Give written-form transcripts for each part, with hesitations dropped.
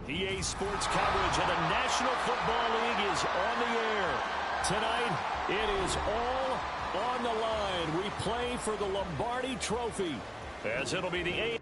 EA Sports coverage of the National Football League is on the air. Tonight, it is all on the line. We play for the Lombardi Trophy, as it'll be the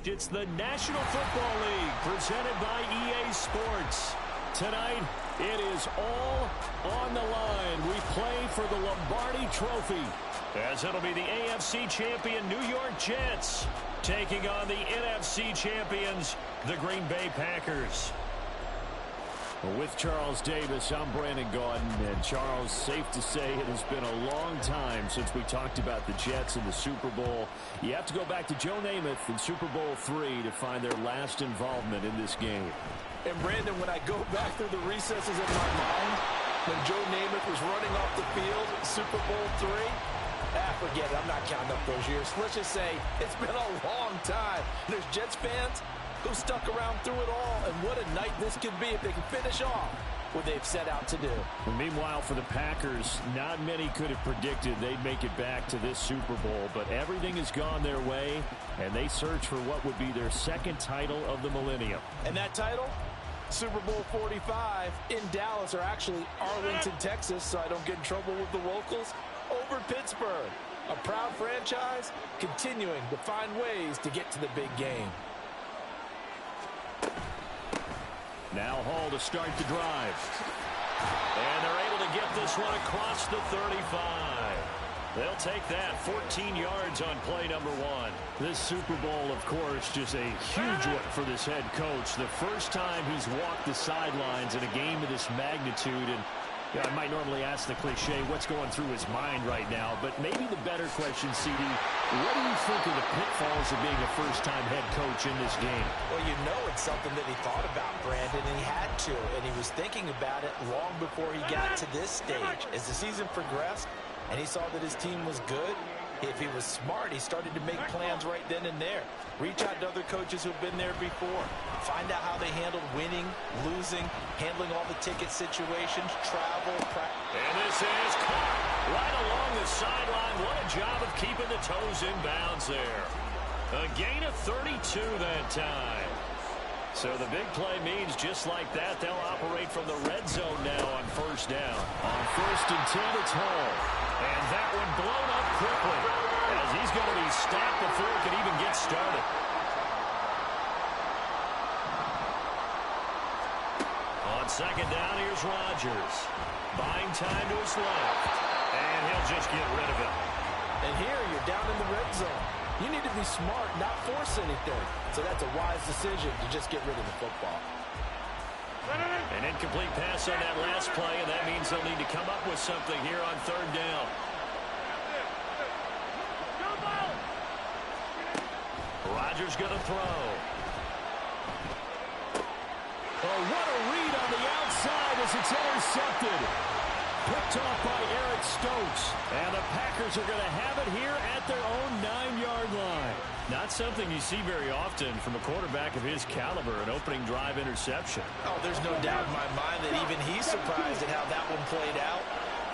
It's the National Football League presented by EA Sports. Tonight, it is all on the line. We play for the Lombardi Trophy, as it'll be the AFC champion New York Jets taking on the NFC champions, the Green Bay Packers. With Charles Davis, I'm Brandon Gaudin. And Charles, safe to say it has been a long time since we talked about the Jets in the Super Bowl. You have to go back to Joe Namath in Super Bowl III to find their last involvement in this game. And Brandon, when I go back through the recesses of my mind, when Joe Namath was running off the field in Super Bowl III, forget it. I'm not counting up those years. Let's just say it's been a long time. There's Jets fans who stuck around through it all, and what a night this could be if they can finish off what they've set out to do. And meanwhile, for the Packers, not many could have predicted they'd make it back to this Super Bowl, but everything has gone their way, and they search for what would be their second title of the millennium. And that title? Super Bowl 45 in Dallas, or actually Arlington, Texas, so I don't get in trouble with the locals, over Pittsburgh. A proud franchise continuing to find ways to get to the big game. Now Hall to start the drive. And they're able to get this one across the 35. They'll take that 14 yards on play number one. This Super Bowl, of course, just a huge one for this head coach. The first time he's walked the sidelines in a game of this magnitude. And I might normally ask the cliche, what's going through his mind right now? But maybe the better question, CD, what do you think of the pitfalls of being a first-time head coach in this game? Well, you know it's something that he thought about, Brandon, and he had to. And he was thinking about it long before he got to this stage. As the season progressed and he saw that his team was good, if he was smart, he started to make plans right then and there. Reach out to other coaches who've been there before. Find out how they handled winning, losing, handling all the ticket situations, travel, practice. And this is caught right along the sideline. What a job of keeping the toes in bounds there. A gain of 32 that time. So the big play means just like that, they'll operate from the red zone now on first down. On 1st and 10, it's Hall. And that one blown up quickly, as he's going to be stopped before it can even get started. On 2nd down, here's Rodgers. Buying time to his left. And he'll just get rid of it. And here, you're down in the red zone. You need to be smart, not force anything. So that's a wise decision to just get rid of the football. An incomplete pass on that last play, and that means they'll need to come up with something here on 3rd down. Rodgers going to throw. Oh, what a read on the outside as it's intercepted. Picked off by Eric Stokes. And the Packers are going to have it here at their own 9-yard line. Not something you see very often from a quarterback of his caliber, an opening drive interception. Oh, there's no doubt in my mind that even he's surprised at how that one played out.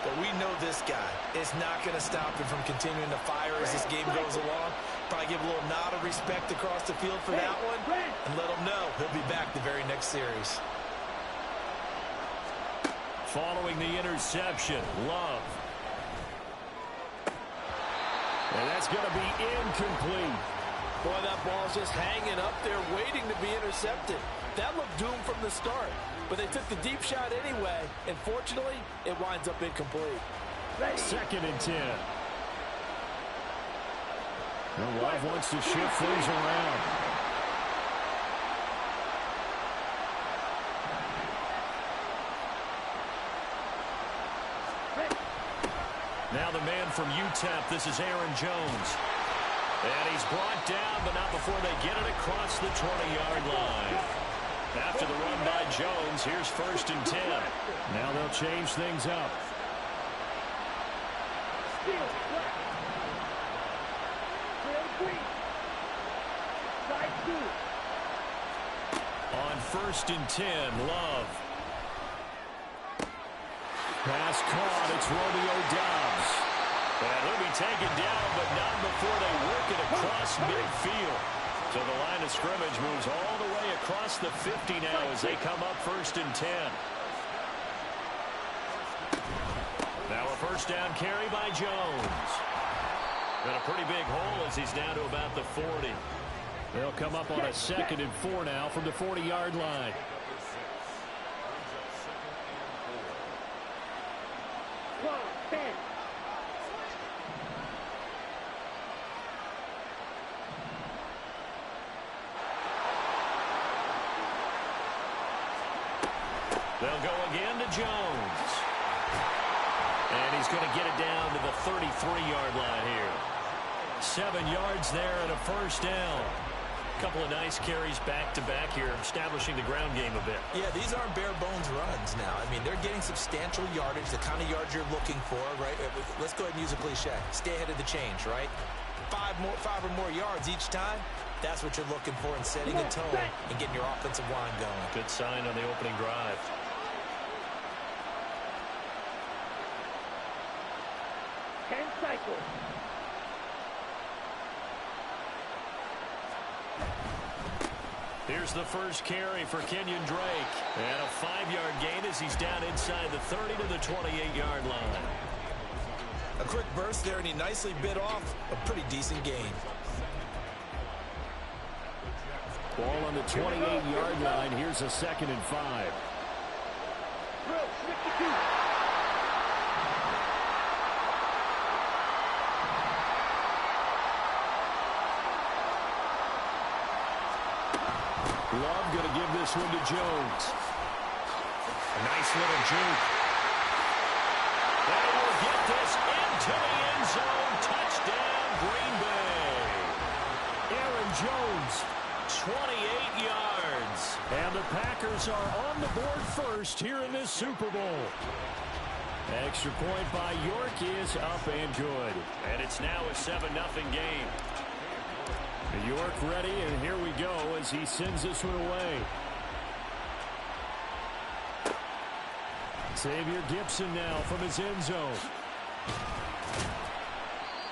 But we know this guy is not going to stop him from continuing to fire as this game goes along. Probably give a little nod of respect across the field for that one and let him know he'll be back the very next series. Following the interception, Love. And that's going to be incomplete. Boy, that ball's just hanging up there waiting to be intercepted. That looked doomed from the start. But they took the deep shot anyway, and fortunately, it winds up incomplete. 2nd and 10. Well, Love wants to shift things around. Now the man from UTEP, this is Aaron Jones. And he's brought down, but not before they get it across the 20-yard line. After the run by Jones, here's 1st and 10. Now they'll change things up. On 1st and 10, Love. Pass caught, it's Romeo Doubs. And he'll be taken down, but not before they work it across midfield. So the line of scrimmage moves all the way across the 50 now as they come up 1st and 10. Now a 1st down carry by Jones. And a pretty big hole as he's down to about the 40. They'll come up on a 2nd and 4 now from the 40-yard line. They'll go again to Jones. And he's going to get it down to the 33-yard line here. 7 yards there and a 1st down. A couple of nice carries back-to-back here, establishing the ground game a bit. Yeah, these aren't bare-bones runs now. I mean, they're getting substantial yardage, the kind of yards you're looking for, right? Let's go ahead and use a cliche. Stay ahead of the change, right? 5 or more yards each time. That's what you're looking for in setting a tone and getting your offensive line going. Good sign on the opening drive. Here's the 1st carry for Kenyon Drake. And a 5-yard gain as he's down inside the 30 to the 28-yard line. A quick burst there, and he nicely bit off a pretty decent gain. Ball on the 28-yard line. Here's a 2nd and 5. Love going to give this one to Jones. A nice little juke. They will get this into the end zone. Touchdown, Green Bay. Aaron Jones, 28 yards. And the Packers are on the board first here in this Super Bowl. Extra point by York is up and good. And it's now a 7-0 game. York ready, and here we go as he sends this one away. Xavier Gibson now from his end zone.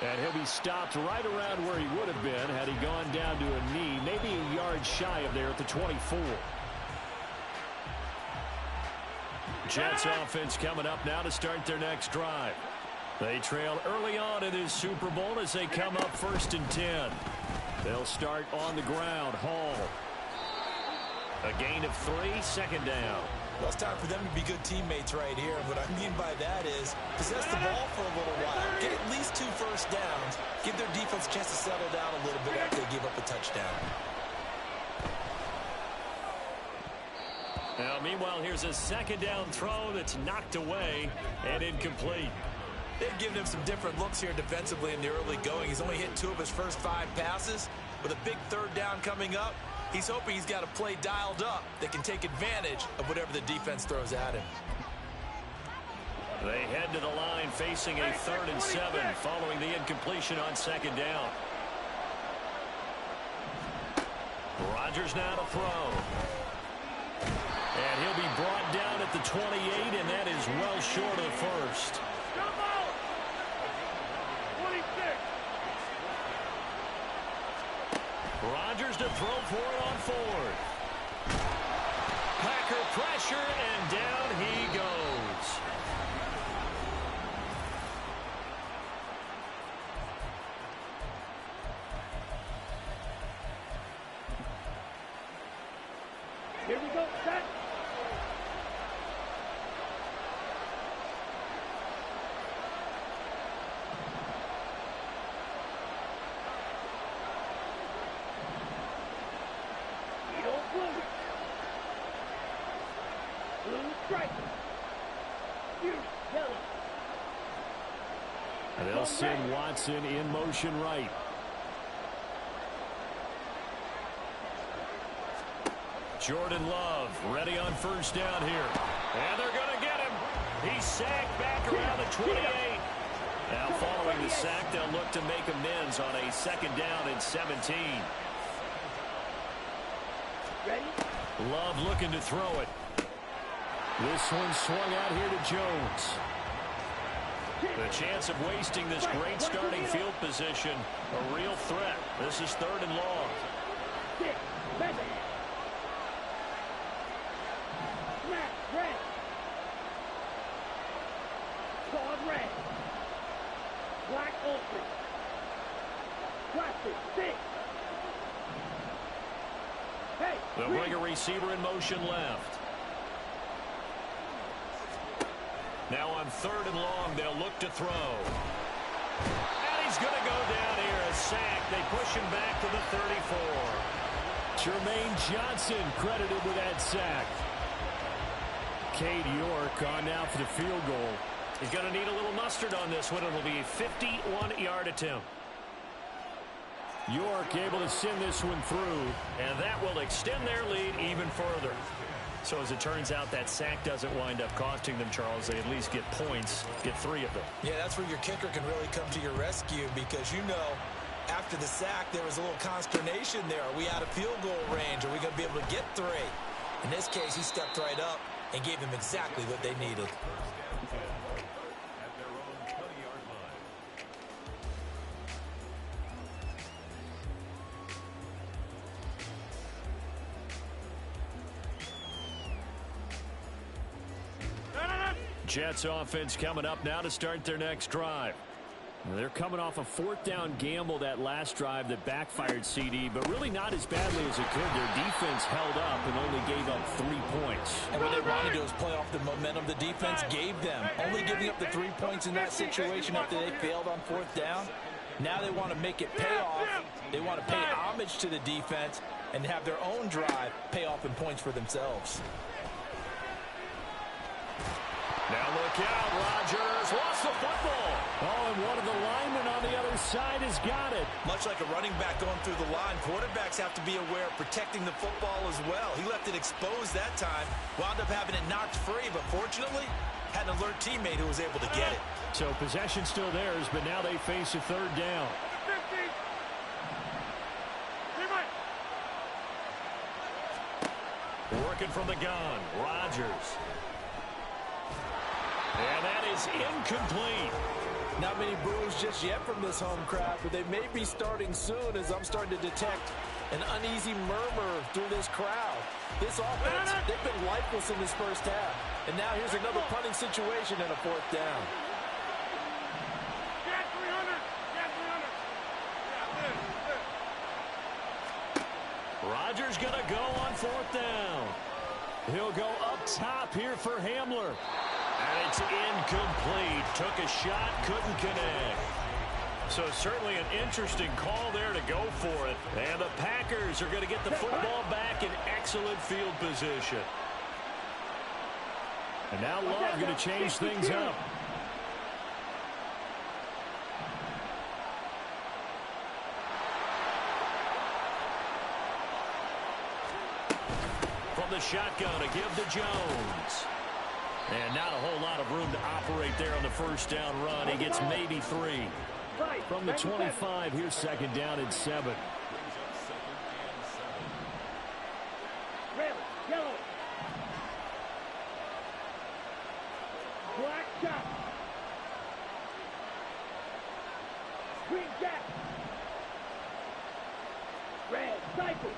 And he'll be stopped right around where he would have been had he gone down to a knee, maybe a yard shy of there at the 24. Jets offense coming up now to start their next drive. They trail early on in this Super Bowl as they come up 1st and 10. They'll start on the ground. Hall. A gain of 3, 2nd down. Well, it's time for them to be good teammates right here. What I mean by that is possess the ball for a little while. Get at least 2 1st downs. Give their defense a chance to settle down a little bit after they give up a touchdown. Now, meanwhile, here's a 2nd down throw that's knocked away and incomplete. They've given him some different looks here defensively in the early going. He's only hit 2 of his first 5 passes. With a big 3rd down coming up, he's hoping he's got a play dialed up that can take advantage of whatever the defense throws at him. They head to the line facing a 3rd and 7 following the incompletion on 2nd down. Rodgers now to throw. And he'll be brought down at the 28, and that is well short of the 1st. Rodgers to throw for it on 4th. Packer pressure, and down he goes. Here we go, set. Strike. You yellow. And they'll send Watson in motion right. Jordan Love ready on first down here. And they're going to get him. He's sacked back around the 28. Now following the sack, they'll look to make amends on a second down and 17. Ready? Love looking to throw it. This one swung out here to Jones. The chance of wasting this great starting field position, a real threat. This is 3rd and long. 6, 7. Snap, red. Claude red. Black open. Plastic, 6. Hey, They'll bring a receiver in motion left. Now on 3rd and long, they'll look to throw. And he's going to go down here, a sack. They push him back to the 34. Jermaine Johnson credited with that sack. Cade York on now for the field goal. He's going to need a little mustard on this one. It'll be a 51-yard attempt. York able to send this one through, and that will extend their lead even further. So as it turns out, that sack doesn't wind up costing them, Charles. They at least get points, get 3 of them. Yeah, that's where your kicker can really come to your rescue, because you know after the sack there was a little consternation there. Are we out of field goal range? Are we going to be able to get 3? In this case, he stepped right up and gave them exactly what they needed. Jets offense coming up now to start their next drive. They're coming off a 4th down gamble that last drive that backfired CD, but really not as badly as it could. Their defense held up and only gave up 3 points. And what they want to do is play off the momentum the defense gave them. Only giving up the 3 points in that situation after they failed on 4th down. Now they want to make it pay off. They want to pay homage to the defense and have their own drive pay off in points for themselves. Now look out, Rodgers lost the football. Oh, and one of the linemen on the other side has got it. Much like a running back going through the line, quarterbacks have to be aware of protecting the football as well. He left it exposed that time, wound up having it knocked free, but fortunately had an alert teammate who was able to get it. So possession still theirs, but now they face a 3rd down. 50. Working from the gun, Rodgers. And that is incomplete. Not many boos just yet from this home crowd, but they may be starting soon as I'm starting to detect an uneasy murmur through this crowd. This offense, they've been lifeless in this first half. And now here's another punting situation and a 4th down. Rodgers going to go on 4th down. He'll go up top here for Hamler. And it's incomplete. Took a shot, couldn't connect. So certainly an interesting call there to go for it. And the Packers are going to get the football back in excellent field position. And now Love going to change things up. From the shotgun to give to Jones. And not a whole lot of room to operate there on the first down run. He gets maybe 3. From the 25, here's 2nd down and 7. Red, yellow. Black shot. Green jack. Red cycle.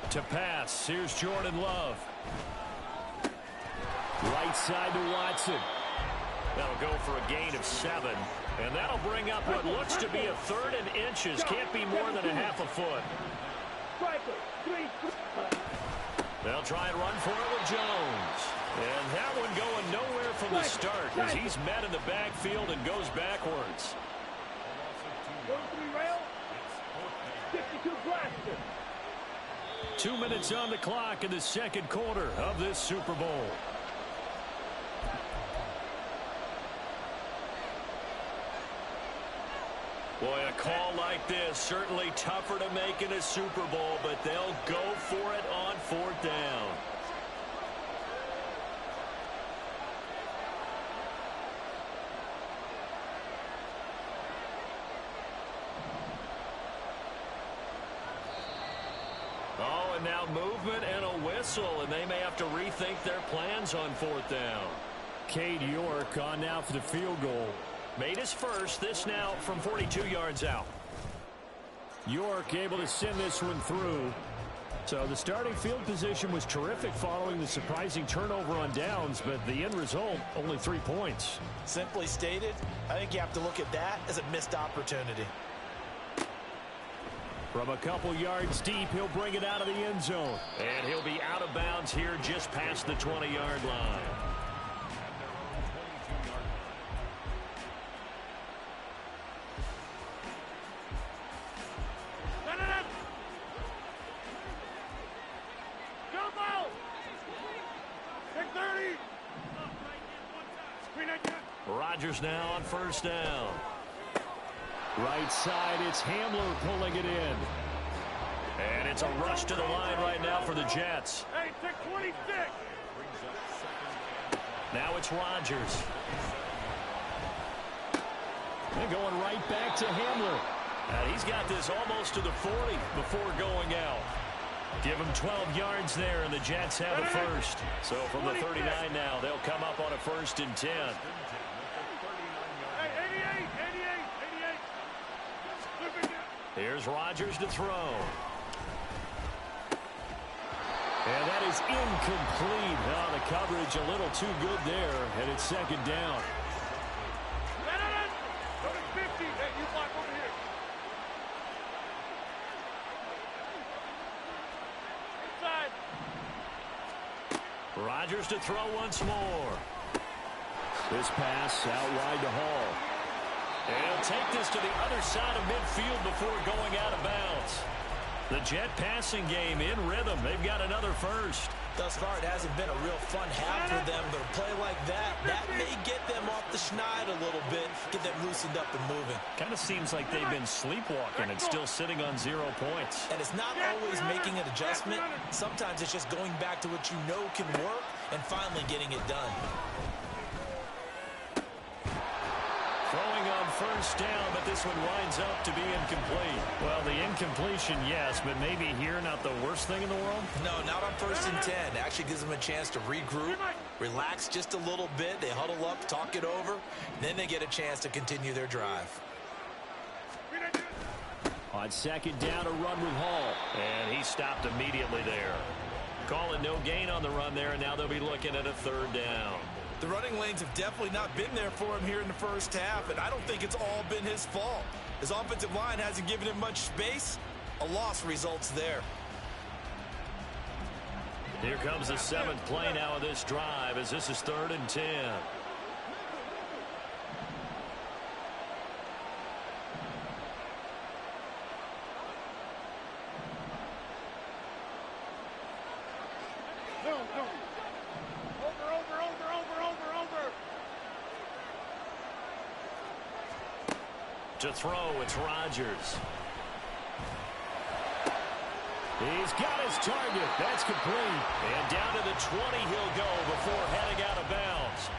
To pass, here's Jordan Love. Right side to Watson. That'll go for a gain of 7. And that'll bring up what looks to be a 3rd and inches. Can't be more than a half a foot. They'll try and run for it with Jones. And that one going nowhere from the start as he's met in the backfield and goes backwards. 43 rail. 52 blaster. 2 minutes on the clock in the second quarter of this Super Bowl. Boy, a call like this, certainly tougher to make in a Super Bowl, but they'll go for it on fourth down. Oh, and now movement and a whistle, and they may have to rethink their plans on fourth down. Cade York on now for the field goal. Made his first, this now from 42 yards out. York able to send this one through. So the starting field position was terrific following the surprising turnover on downs, but the end result, only 3 points. Simply stated, I think you have to look at that as a missed opportunity. From a couple yards deep, he'll bring it out of the end zone. And he'll be out of bounds here just past the 20-yard line. Rodgers now on first down. Right side, it's Hamler pulling it in. And it's a rush to the line right now for the Jets. Hey, take 26. Now it's Rodgers. And going right back to Hamler. And he's got this almost to the 40 before going out. Give him 12 yards there, and the Jets have a first. So from the 39 now, they'll come up on a 1st and 10. Here's Rodgers to throw. And that is incomplete. Oh, the coverage a little too good there, and it's second down. Go to 50. Hey, you block over here. Inside. Rodgers to throw once more. This pass out wide to Hall. And he'll take this to the other side of midfield before going out of bounds. The Jet passing game in rhythm. They've got another first. Thus far, it hasn't been a real fun half for them, but a play like that may get them off the schneid a little bit, get them loosened up and moving. Kind of seems like they've been sleepwalking and still sitting on 0 points. And it's not always making an adjustment. Sometimes it's just going back to what you know can work and finally getting it done. Throwing on first down, but this one winds up to be incomplete. Well, the incompletion, yes, but maybe here not the worst thing in the world? No, not on 1st and 10. It actually gives them a chance to regroup, relax just a little bit. They huddle up, talk it over, then they get a chance to continue their drive. On second down, a run with Hall. And he stopped immediately there. Call it no gain on the run there, and now they'll be looking at a 3rd down. The running lanes have definitely not been there for him here in the first half, and I don't think it's all been his fault. His offensive line hasn't given him much space. A loss results there. Here comes the 7th play now of this drive as this is 3rd and 10. To throw, it's Rodgers. He's got his target. That's complete. And down to the 20 he'll go before heading out of bounds.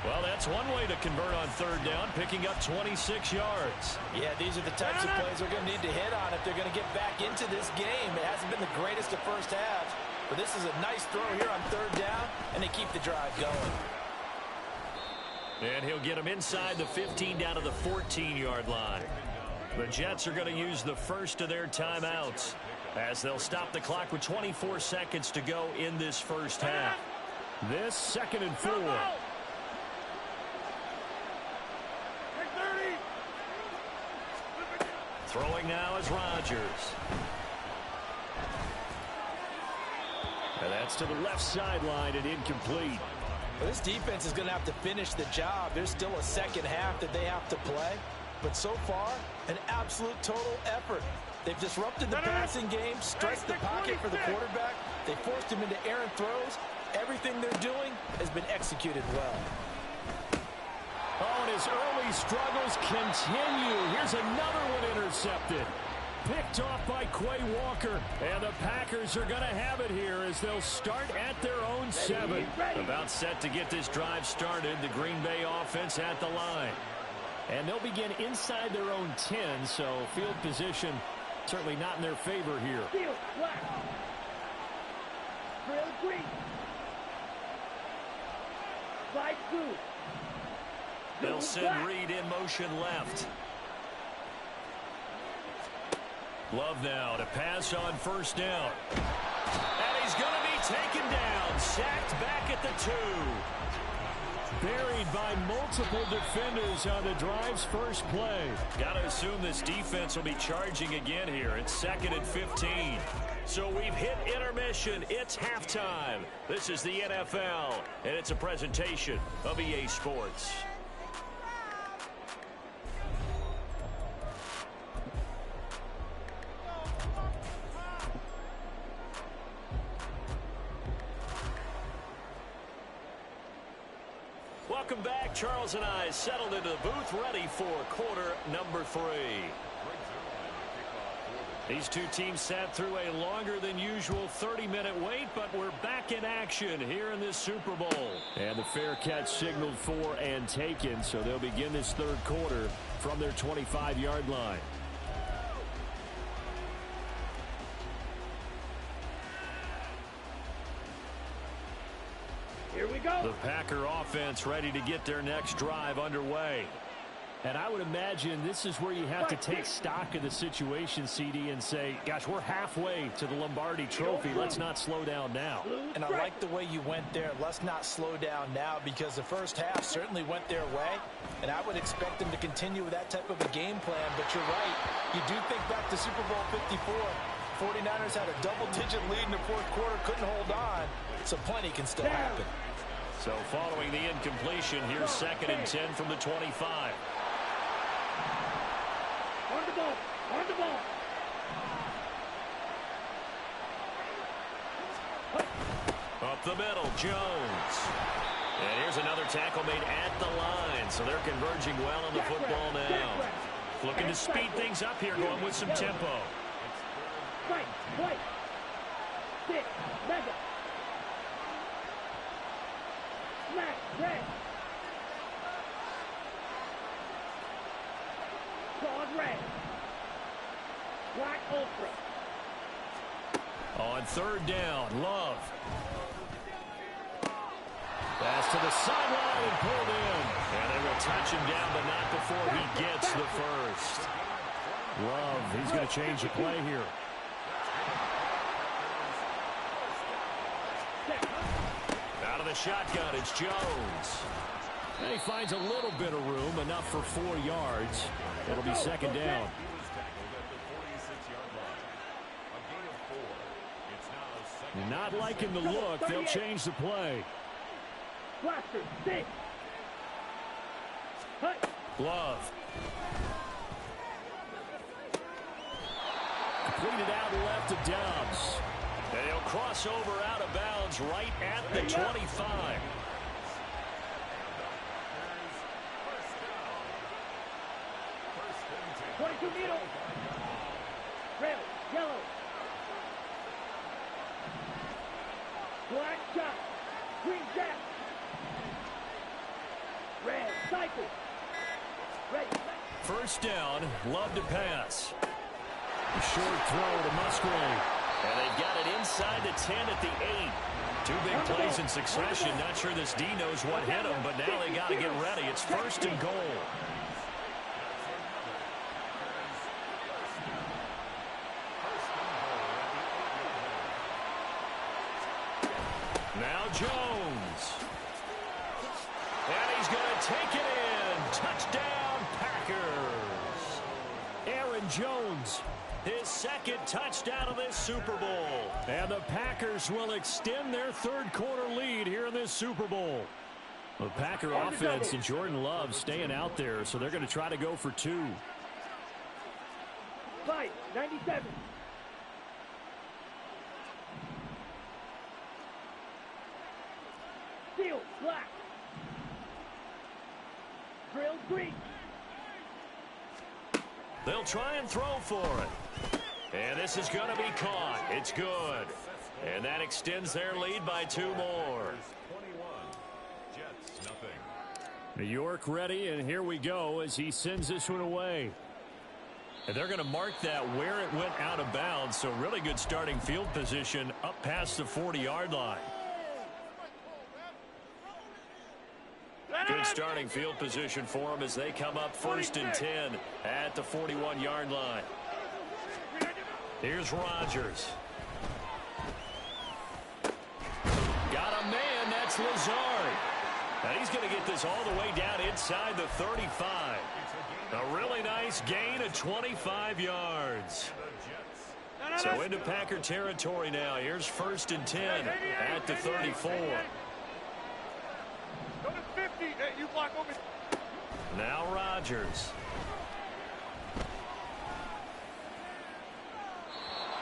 Well, that's one way to convert on 3rd down, picking up 26 yards. Yeah, these are the types of plays they're going to need to hit on if they're going to get back into this game. It hasn't been the greatest of first halves, but this is a nice throw here on 3rd down, and they keep the drive going. And he'll get him inside the 15 down to the 14-yard line. The Jets are going to use the first of their timeouts as they'll stop the clock with 24 seconds to go in this first half. This 2nd and 4. Throwing now is Rodgers. And that's to the left sideline and incomplete. Well, this defense is going to have to finish the job. There's still a second half that they have to play. but so far, an absolute total effort. They've disrupted the passing game, stretched the pocket for the quarterback. They forced him into errant throws. Everything they're doing has been executed well. Oh, and his early struggles continue. Here's another one intercepted. Picked off by Quay Walker. And the Packers are going to have it here as they'll start at their own 7. About set to get this drive started. The Green Bay offense at the line. And they'll begin inside their own 10, so field position certainly not in their favor here. Field flat. Drill green. Slide through. They'll send Reed in motion left. Love now to pass on first down. And he's going to be taken down. Sacked back at the 2. Buried by multiple defenders on the drive's first play. Got to assume this defense will be charging again here. It's 2nd and 15. So we've hit intermission. It's halftime. This is the NFL, and it's a presentation of EA Sports. Welcome back. Charles and I settled into the booth, ready for quarter number 3. These two teams sat through a longer than usual 30-minute wait, but we're back in action here in this Super Bowl. And the fair catch signaled for and taken, so they'll begin this third quarter from their 25-yard line. Here we go. The Packer offense ready to get their next drive underway. And I would imagine this is where you have to take stock of the situation, CD, and say, gosh, we're halfway to the Lombardi Trophy. Let's not slow down now. And I like the way you went there. Let's not slow down now, because the first half certainly went their way. And I would expect them to continue with that type of a game plan. But you're right. You do think back to Super Bowl 54. 49ers had a double-digit lead in the fourth quarter, couldn't hold on. So plenty can still happen. So following the incompletion, here's 2nd and 10 from the 25. On the ball. On the ball. Up the middle, Jones. And here's another tackle made at the line. So they're converging well on the football now. Looking to speed things up here, going with some tempo. Right, right. 6, mega. Smack, red. Claude red. Black ultra. On 3rd down, Love. Pass to the sideline and pulled in. And they will touch him down, but not before he gets the first. Love, he's going to change the play here. Out of the shotgun, it's Jones. And he finds a little bit of room, enough for 4 yards. It'll be 2nd down. Not liking the look. They'll change the play. Blaster, 6. Love. Completed out left to Dobbs. And he'll cross over out of bounds right at the 25. Needle. Red, yellow. Black shot. Green jack. Red, cycle. Ready. First down, Love to pass. Short throw to Musgrave. And they've got it inside the 10 at the 8. 2 big plays in succession. Not sure this D knows what hit him, but now they got to get ready. It's 1st and goal. Now Jones. And he's going to take it in. Touchdown, Packers. Aaron Jones, his 2nd touchdown of this Super Bowl. And the Packers will extend their 3rd quarter lead here in this Super Bowl. The Packer offense and Jordan Love staying out there, so they're going to try to go for 2. Fight, 97. Seal, black. Drill, green. They'll try and throw for it. And this is going to be caught. It's good. And that extends their lead by 2 more. New York ready, and here we go as he sends this one away. And they're going to mark that where it went out of bounds, so really good starting field position up past the 40-yard line. Good starting field position for them as they come up 1st and 10 at the 41-yard line. Here's Rodgers. Got a man, that's Lazard. And he's going to get this all the way down inside the 35. A really nice gain of 25 yards. So into Packer territory now. Here's 1st and 10 at the 34. Now Rodgers.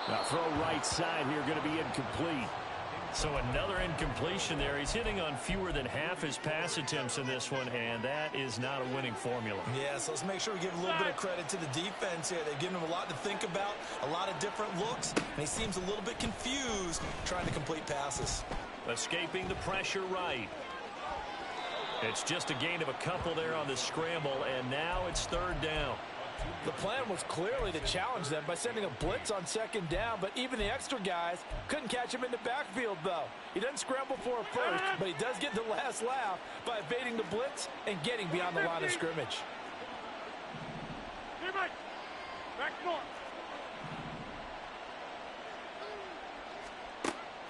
Now throw right side here, going to be incomplete. So another incompletion there. He's hitting on fewer than half his pass attempts in this one, and that is not a winning formula. Yeah, so let's make sure we give a little bit of credit to the defense here. They've given him a lot to think about, a lot of different looks, and he seems a little bit confused trying to complete passes. Escaping the pressure right. It's just a gain of a couple there on the scramble, and now it's 3rd down. The plan was clearly to challenge them by sending a blitz on 2nd down, but even the extra guys couldn't catch him in the backfield, though. He doesn't scramble for a first, but he does get the last laugh by evading the blitz and getting beyond the line of scrimmage.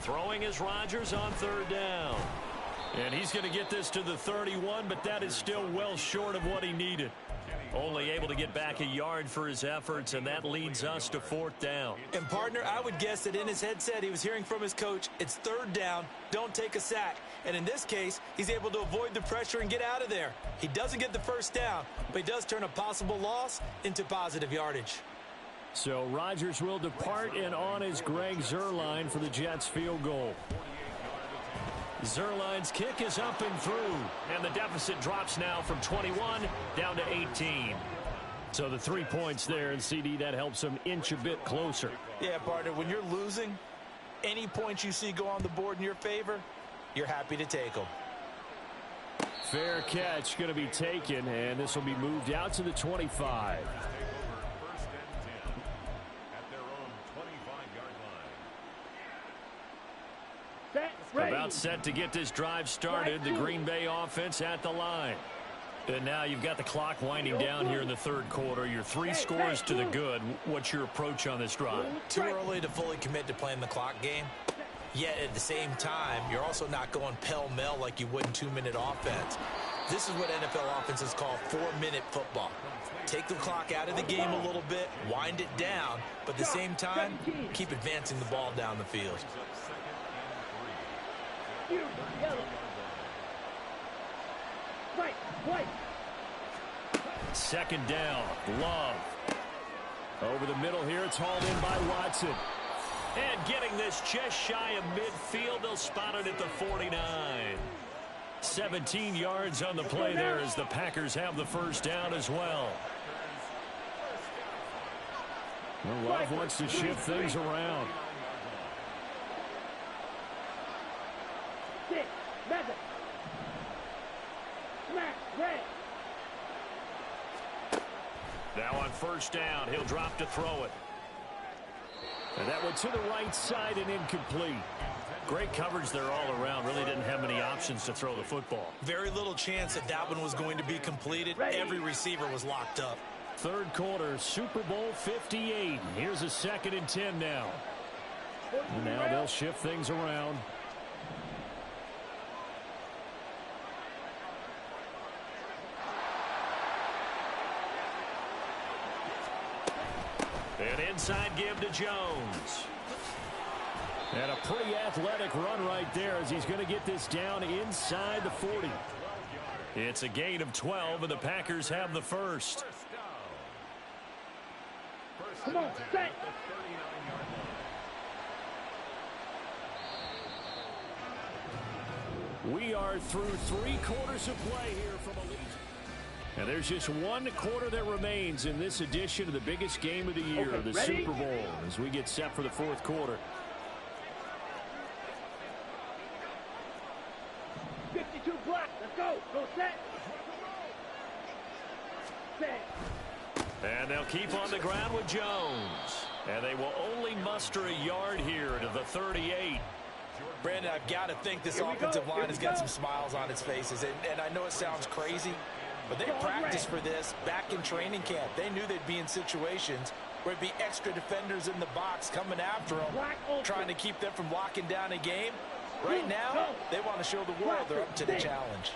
Throwing is Rodgers on 3rd down. And he's going to get this to the 31, but that is still well short of what he needed. Only able to get back a yard for his efforts, and that leads us to 4th down. And, partner, I would guess that in his headset he was hearing from his coach, it's 3rd down, don't take a sack. And in this case, he's able to avoid the pressure and get out of there. He doesn't get the 1st down, but he does turn a possible loss into positive yardage. So Rodgers will depart, and on is Greg Zuerlein for the Jets field goal. Zuerlein's kick is up and through, and the deficit drops now from 21 down to 18. So the 3 points there, and CD, that helps them inch a bit closer. Yeah, partner, when you're losing, any points you see go on the board in your favor, you're happy to take them. Fair catch going to be taken, and this will be moved out to the 25. About set to get this drive started. The Green Bay offense at the line. And now you've got the clock winding down here in the 3rd quarter. Your 3 scores to the good. What's your approach on this drive? Too early to fully commit to playing the clock game. Yet at the same time, you're also not going pell-mell like you would in 2-minute offense. This is what NFL offenses call 4-minute football. Take the clock out of the game a little bit, wind it down, but at the same time, keep advancing the ball down the field. Right. 2nd down. Love. Over the middle here. It's hauled in by Watson. And getting this just shy of midfield. They'll spot it at the 49. 17 yards on the play there as the Packers have the 1st down as well. Love wants to shift things around. 6, 7. Smack, red. Now on 1st down, he'll drop to throw it. And that went to the right side and incomplete. Great coverage there all around. Really didn't have many options to throw the football. Very little chance that one was going to be completed. Every receiver was locked up. 3rd quarter, Super Bowl 58. Here's a 2nd and 10 now. And now they'll shift things around. An inside give to Jones. And a pretty athletic run right there as he's going to get this down inside the 40. It's a gain of 12, and the Packers have the first. Come on, set. We are through 3 quarters of play here from Allegiant. And there's just 1 quarter that remains in this edition of the biggest game of the year, the ready? Super Bowl, as we get set for the 4th quarter. 52 black. Let's go. Go set. Set. And they'll keep on the ground with Jones. And they will only muster a yard here to the 38. Brandon, I've got to think this offensive line has got some smiles on its faces. And I know it sounds crazy, but they practiced for this back in training camp. They knew they'd be in situations where it'd be extra defenders in the box coming after them, trying to keep them from locking down a game. Right now, they want to show the world they're up to the challenge.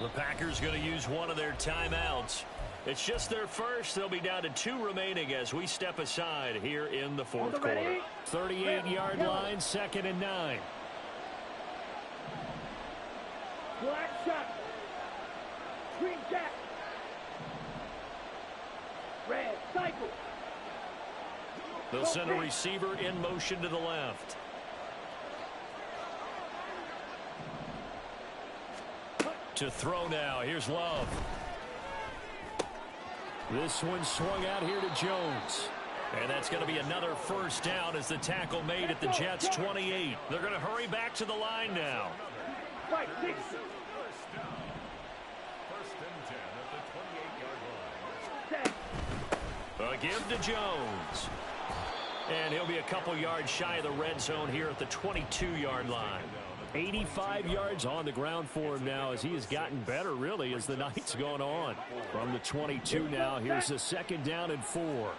The Packers going to use one of their timeouts. It's just their first. They'll be down to 2 remaining as we step aside here in the 4th quarter. 38-yard line, 2nd and 9. Black shot. Green jack. Red cycle. They'll send a receiver in motion to the left. To throw now. Here's Love. This one swung out here to Jones. And that's going to be another first down as the tackle made at the Jets' 28. They're going to hurry back to the line now. Fight, six. A give to Jones. And he'll be a couple yards shy of the red zone here at the 22-yard line. 85 yards on the ground for him now as he has gotten better, really, as the night's gone on. From the 22 now, here's the 2nd down and 4.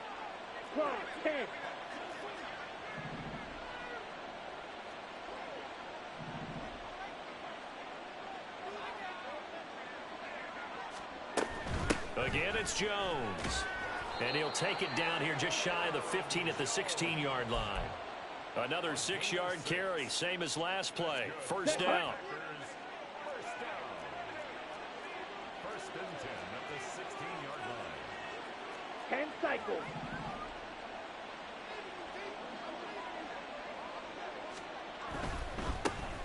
Again, it's Jones. And he'll take it down here just shy of the 15 at the 16-yard line. Another 6-yard carry, same as last play. First down. First and 10 at the 16-yard line. 10 cycles.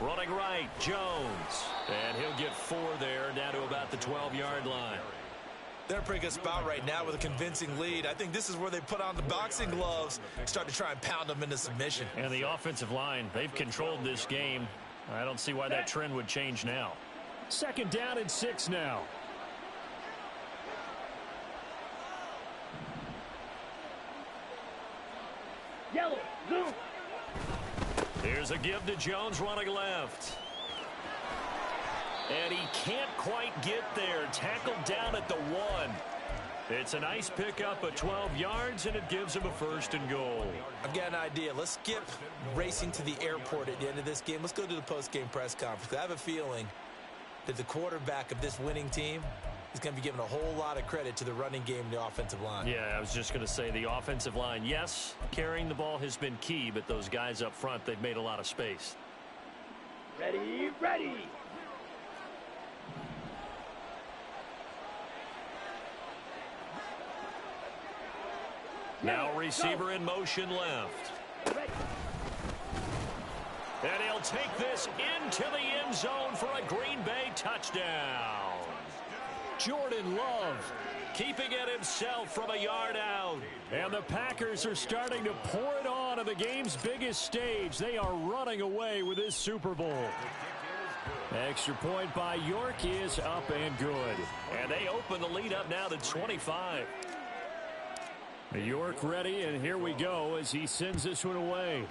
Running right, Jones. And he'll get 4 there, down to about the 12-yard line. They're in a pretty good spot right now with a convincing lead. I think this is where they put on the boxing gloves, start to try and pound them into submission. And the offensive line, they've controlled this game. I don't see why that trend would change now. 2nd down and 6 now. Yellow, zoom. Here's a give to Jones running left. And he can't quite get there. Tackled down at the 1. It's a nice pickup of 12 yards, and it gives him a 1st and goal. I've got an idea. Let's skip racing to the airport at the end of this game. Let's go to the post-game press conference. I have a feeling that the quarterback of this winning team is going to be given a whole lot of credit to the running game and the offensive line. Yeah, I was just going to say the offensive line, yes, carrying the ball has been key, but those guys up front, they've made a lot of space. Ready, ready. Now receiver in motion left. And he'll take this into the end zone for a Green Bay touchdown. Jordan Love keeping it himself from a yard out. And the Packers are starting to pour it on the game's biggest stage. They are running away with this Super Bowl. Extra point by York is up and good. And they open the lead up now to 25. York ready, and here we go as he sends this one away.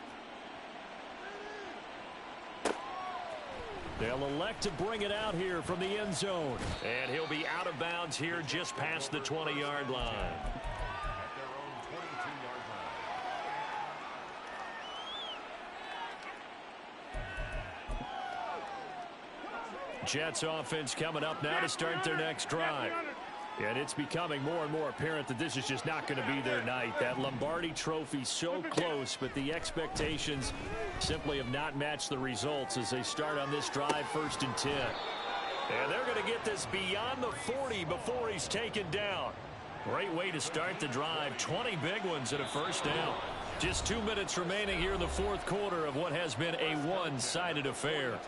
They'll elect to bring it out here from the end zone. And he'll be out of bounds here just past the 20-yard line. Jets offense coming up now to start their next drive. And it's becoming more and more apparent that this is just not going to be their night. That Lombardi trophy so close, but the expectations simply have not matched the results as they start on this drive 1st and 10. And they're going to get this beyond the 40 before he's taken down. Great way to start the drive. 20 big ones at a first down. Just 2 minutes remaining here in the 4th quarter of what has been a one-sided affair.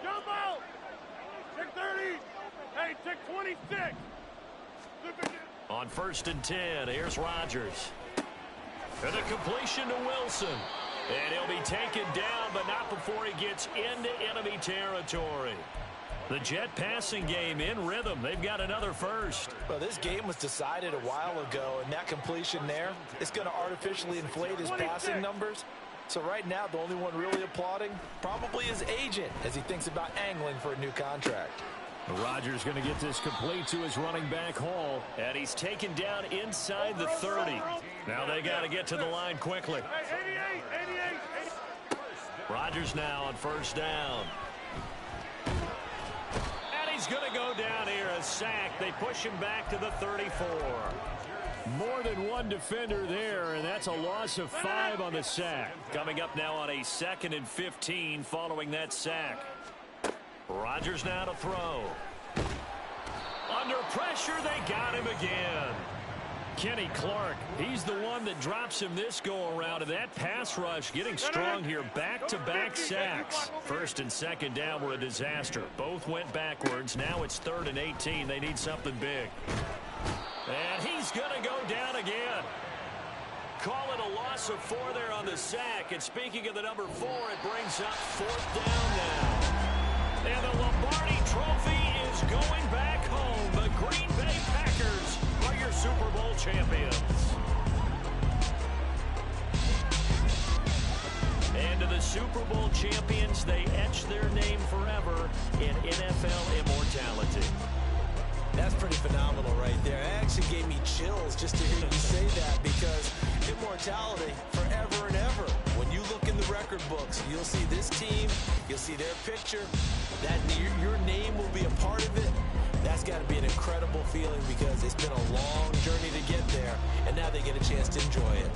Jump out! Check 30! Hey, check 26! On 1st and 10, here's Rodgers. And the completion to Wilson. And he'll be taken down, but not before he gets into enemy territory. The Jet passing game in rhythm. They've got another first. Well, this game was decided a while ago, and that completion there is going to artificially inflate his passing numbers. So right now, the only one really applauding probably his agent as he thinks about angling for a new contract. Rodgers going to get this complete to his running back Hall, and he's taken down inside the 30. Now they got to get to the line quickly. 88. Rodgers now on 1st down. And he's going to go down here, a sack. They push him back to the 34. More than one defender there, and that's a loss of 5 on the sack. Coming up now on a 2nd and 15 following that sack. Rodgers now to throw. Under pressure, they got him again. Kenny Clark, he's the one that drops him this go-around, and that pass rush getting strong here. Back-to-back sacks. 1st and 2nd down were a disaster. Both went backwards. Now it's 3rd and 18. They need something big. And he's going to go down again. Call it a loss of 4 there on the sack. And speaking of the number 4, it brings up 4th down now. And the Lombardi Trophy is going back home. The Green Bay Packers are your Super Bowl champions. And to the Super Bowl champions, they etch their name forever in NFL immortality. That's pretty phenomenal right there. It actually gave me chills just to hear you say that, because immortality forever and ever. When you look in the record books, you'll see this team, you'll see their picture, that your name will be a part of it. That's got to be an incredible feeling, because it's been a long journey to get there, and now they get a chance to enjoy it.